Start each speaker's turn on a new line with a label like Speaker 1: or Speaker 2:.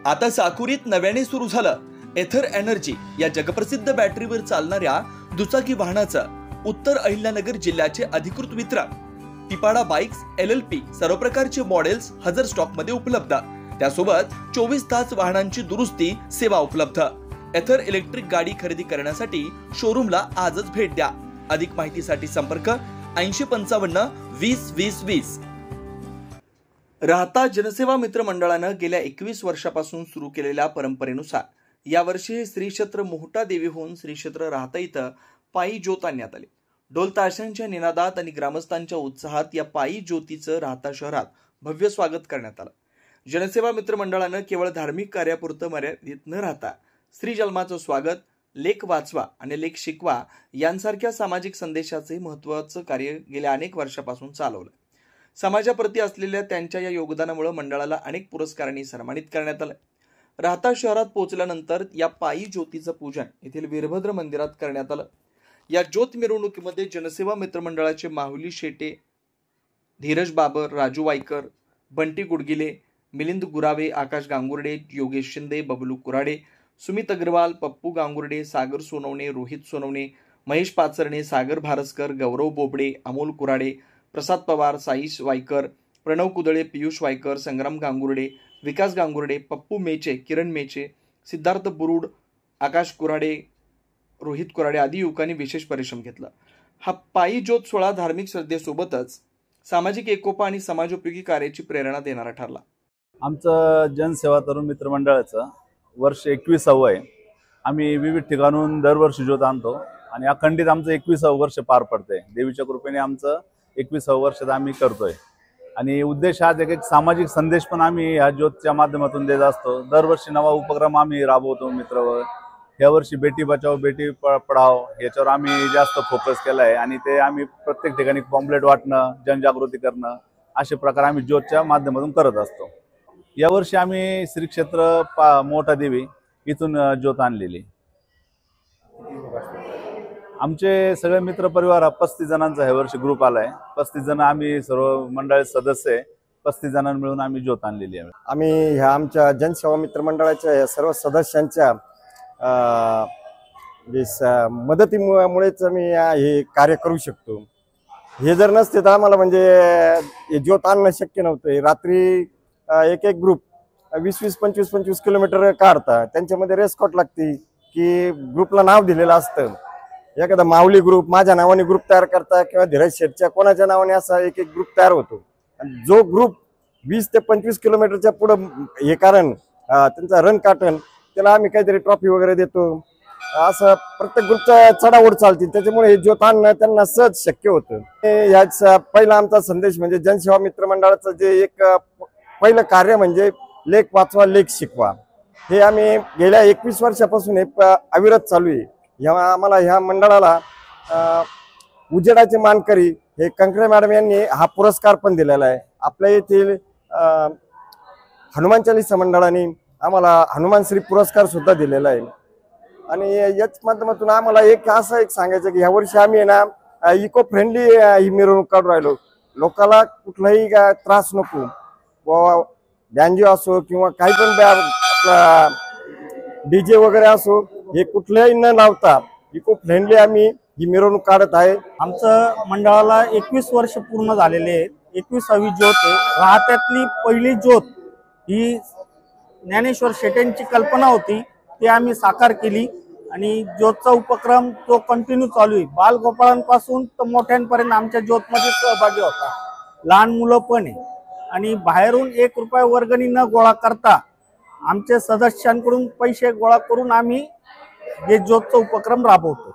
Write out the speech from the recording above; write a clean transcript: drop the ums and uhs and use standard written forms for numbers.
Speaker 1: आता साकुरीत नव्याने सुरू झालं एथर एनर्जी या जगप्रसिद्ध बॅटरीवर चालणाऱ्या दुचाकी वाहनाचं उत्तर अहिल्यानगर जिल्ह्याचे अधिकृत वितरण। तिपाडा बाइक्स LLP सर्व प्रकारचे मॉडेल्स हजर स्टॉक मध्ये उपलब्ध, त्यासोबत 24 तास वाहनांची दुरुस्ती सेवा उपलब्ध। एथर इलेक्ट्रिक गाडी खरेदी करण्यासाठी शोरूमला आजच भेट द्या। अधिक माहितीसाठी संपर्क 8055 20 20 20। राहता जनसेवा मित्र मंडळानं गेल्या 21 वर्षापासून सुरू केलेल्या परंपरेनुसार यावर्षी श्री क्षेत्र मोहटा देवीहून श्री क्षेत्र राहता इथं पायी ज्योत आणण्यात आली। ढोल ताशांच्या निनादात आणि ग्रामस्थांच्या उत्साहात या पायी ज्योतीचं राहता शहरात भव्य स्वागत करण्यात आलं। जनसेवा मित्र मंडळानं केवळ धार्मिक कार्यापुरतं मर्यादित न राहता स्त्री जन्माचं स्वागत, लेख वाचवा आणि लेख शिकवा यांसारख्या सामाजिक संदेशाचे महत्त्वाचं कार्य गेल्या अनेक वर्षापासून चालवलं। समाजाप्रती असलेल्या त्यांच्या या योगदानामुळे मंडळाला अनेक पुरस्कारांनी सन्मानित करण्यात आलं। राहता शहरात पोहोचल्यानंतर या पायी ज्योतीचं पूजन येथील वीरभद्र मंदिरात करण्यात आलं। या ज्योत मिरवणुकीमध्ये जनसेवा मित्र मंडळाचे माहुली शेटे, धीरज बाबर, राजू वायकर, बंटी गुडगिले, मिलिंद गुरावे, आकाश गांगुर्डे, योगेश शिंदे, बबलू कुराडे, सुमित अग्रवाल, पप्पू गांगुर्डे, सागर सोनवणे, रोहित सोनवणे, महेश पाचरणे, सागर भारसकर, गौरव बोबडे, अमोल कुराडे, प्रसाद पवार, साईश वायकर, प्रणव कुदळे, पियुष वायकर, संग्राम गांगुर्डे, विकास गांगुर्डे, पप्पू मेचे, किरण मेचे, सिद्धार्थ बुरुड, आकाश कुराडे, रोहित कुराडे आदी युवकांनी विशेष परिश्रम घेतला। हा पायी ज्योत सोहळा धार्मिक श्रद्धेसोबतच सामाजिक एकोपा आणि समाजोपयोगी कार्याची प्रेरणा देणारा ठरला।
Speaker 2: आमचं जनसेवा तरुण मित्र मंडळाचं वर्ष 21वे आहे। आम्ही विविध ठिकाणून दरवर्षी ज्योत आणतो आणि अखंडित आमचं 21वे वर्ष पार पडतंय। देवीच्या कृपेने आमचं 21वे वर्षात आम्ही करतोय आणि उद्देश हा एक सामाजिक संदेश पण आम्ही या ज्योतच्या माध्यमातून देत असतो। दरवर्षी नवा उपक्रम आम्ही राबवतो मित्र। यावर्षी बेटी बचाओ बेटी पढाओ याच्यावर आम्ही जास्त फोकस केला आहे आणि ते आम्ही प्रत्येक ठिकाणी पॉम्पलेट वाटणं, जनजागृती करणं असे प्रकार आम्ही ज्योतच्या माध्यमातून करत असतो। यावर्षी आम्ही श्री क्षेत्र मोठा देवी इथून ज्योत आणलेली। आमचे सगळे मित्र परिवार 35 जणांचा ह्या वर्षी ग्रुप आलाय। 35 जण आम्ही सर्व मंडळाचे सदस्य आहे। 35 जणांना मिळून आम्ही ज्योत आणलेली आहे।
Speaker 3: आम्ही ह्या आमच्या जनसेवा मित्र मंडळाच्या सर्व सदस्यांच्या मदतीमुळेच आम्ही हे कार्य करू शकतो। हे जर नसते तर आम्हाला म्हणजे ज्योत आणणं शक्य नव्हतं। रात्री एक ग्रुप 20-20, 25-25 किलोमीटर काढता, त्यांच्यामध्ये रेस्कॉट लागते की ग्रुपला नाव दिलेलं असतं। एखादा माऊली ग्रुप माझ्या नावाने ग्रुप तयार करता किंवा धीरज शेठच्या कोणाच्या नावाने असा एक ग्रुप तयार होतो आणि जो ग्रुप 20 ते 25 किलोमीटरच्या पुढे हे कारण त्यांचा रन काटन त्याला आम्ही काहीतरी ट्रॉफी वगैरे देतो। असं प्रत्येक ग्रुपचा चढाओढ चालते, त्याच्यामुळे हे ज्योत आणणं त्यांना सहज शक्य होतं। याच पहिला आमचा संदेश म्हणजे जनसेवा मित्र मंडळाचं जे एक पहिलं कार्य म्हणजे लेख वाचवा लेख शिकवा। हे आम्ही गेल्या 21 वर्षापासून हे अविरत चालू आहे। आम्हाला ह्या मंडळाला उजेडाचे मानकरी हे कंकरे मॅडम यांनी हा पुरस्कार पण दिलेला आहे। आपल्या येथील हनुमान चालीसा मंडळाने आम्हाला हनुमान श्री पुरस्कार सुद्धा दिलेला आहे। आणि याच माध्यमातून आम्हाला एक सांगायचं की ह्या वर्षी आम्ही ना इको फ्रेंडली ही मिरवणूक काढून राहिलो। लोकांना कुठलाही त्रास नको, बँजो असो किंवा काही पण आपला DJ वगैरे असो, हे कुठल्याही न लावता इको फ्रेंडली आम्ही ही मिरवणूक काढत आहे।
Speaker 4: आमचं मंडळाला 21 वर्ष पूर्ण झालेले आहेत। 21वी ज्योत आहे। राहत्यातली पहिली ज्योत ही ज्ञानेश्वर शेटेंची कल्पना होती, ती आम्ही साकार केली आणि ज्योतचा उपक्रम तो कंटिन्यू चालू आहे। बालगोपाळांपासून तर मोठ्यांपर्यंत आमच्या ज्योतमध्ये सहभागी होता। लहान मुलं पण आहे आणि बाहेरून 1 रुपया वर्गणी न गोळा करता आमच्या सदस्यांकडून पैसे गोळा करून आम्ही हे ज्योतचा उपक्रम राबवतो।